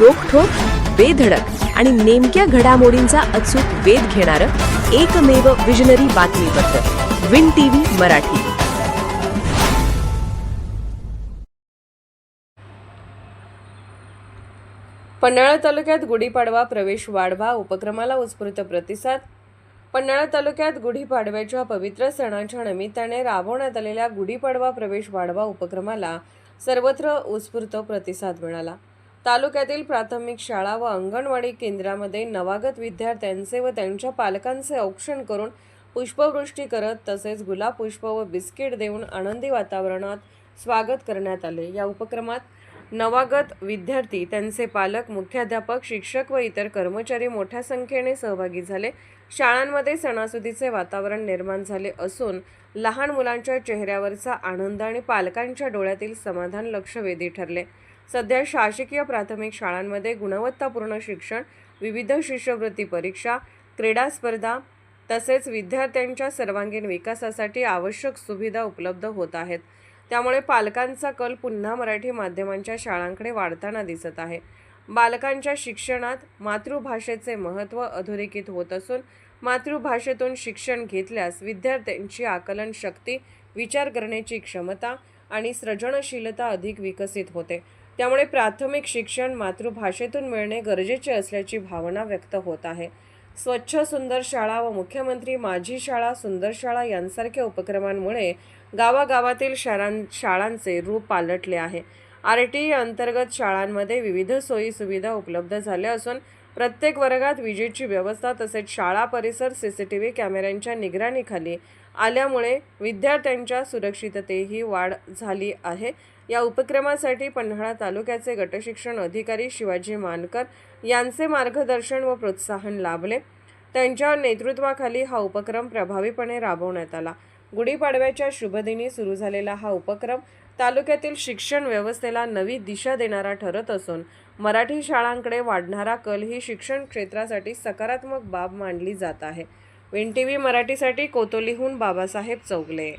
रोखठोक, बेधडक आणि नेमक्या घडामोडींचा अचूक वेध घेणारं एकमेव विजनरी बातमीपत्र विन टीव्ही मराठी. पन्हाळा तालुक्यात गुढीपाडवा प्रवेश वाढवा उपक्रमाला उत्स्फूर्त प्रतिसाद. पन्हाळा तालुक्यात गुढीपाडव्याच्या पवित्र सणाच्या निमित्ताने राबवण्यात आलेल्या गुढीपाडवा प्रवेश वाढवा उपक्रमाला सर्वत्र उत्स्फूर्त प्रतिसाद मिळाला. तालुक्यातील प्राथमिक शाळा व अंगणवाडी केंद्रामध्ये नवागत विद्यार्थ्यांचे व त्यांच्या पालकांचे औक्षण करून पुष्पवृष्टी करत तसेच गुलाब पुष्प व बिस्किट देऊन आनंदी वातावरणात स्वागत करण्यात आले. या उपक्रमात नवागत विद्यार्थी, त्यांचे पालक, मुख्याध्यापक, शिक्षक व इतर कर्मचारी मोठ्या संख्येने सहभागी झाले. शाळांमध्ये सणासुदीचे वातावरण निर्माण झाले असून लहान मुलांच्या चेहऱ्यावरचा आनंद आणि पालकांच्या डोळ्यातील समाधान लक्षवेधी ठरले. सध्या शासकीय प्राथमिक शाळांमध्ये गुणवत्तापूर्ण शिक्षण, विविध शिष्यवृत्ती परीक्षा, क्रीडा स्पर्धा तसेच विद्यार्थ्यांच्या सर्वांगीण विकासासाठी आवश्यक सुविधा उपलब्ध होत आहेत. त्यामुळे पालकांचा कल पुन्हा मराठी माध्यमांच्या शाळांकडे वाढताना दिसत आहे. बालकांच्या शिक्षणात मातृभाषेचे महत्त्व अधोरेखित होत असून मातृभाषेतून शिक्षण घेतल्यास विद्यार्थ्यांची आकलन शक्ती, विचार करण्याची क्षमता आणि सृजनशीलता अधिक विकसित होते. त्यामुळे प्राथमिक शिक्षण मातृभाषेतून मिळणे गरजेचे असल्याची भावना व्यक्त होत आहे. स्वच्छ सुंदर शाळा व मुख्यमंत्री माझी शाळा सुंदर शाळा यांसारख्या उपक्रमांमुळे गावागावातील शाळांचे रूप पालटले आहे. RTE अंतर्गत शाळांमध्ये विविध सोयी सुविधा उपलब्ध झाल्या असून प्रत्येक वर्गात विजेची व्यवस्था तसेच शाळा परिसर CCTV कॅमेऱ्यांच्या निगराणीखाली आल्यामुळे विद्यार्थ्यांच्या सुरक्षिततेही वाढ झाली आहे. या उपक्रमासाठी पन्हाळा तालुक्याचे गटशिक्षण अधिकारी शिवाजी मानकर यांचे मार्गदर्शन व प्रोत्साहन लाभले. त्यांच्या नेतृत्वाखाली हा उपक्रम प्रभावीपणे राबवण्यात आला. गुढीपाडव्याच्या शुभदिनी सुरू झालेला हा उपक्रम तालुक्यातील शिक्षण व्यवस्थेला नवी दिशा देणारा ठरत असून मराठी शाळांकडे वाढणारा कल ही शिक्षण क्षेत्रासाठी सकारात्मक बाब मानली जात आहे. विन टीव्ही मराठीसाठी कोतोलीहून बाबासाहेब चौगले.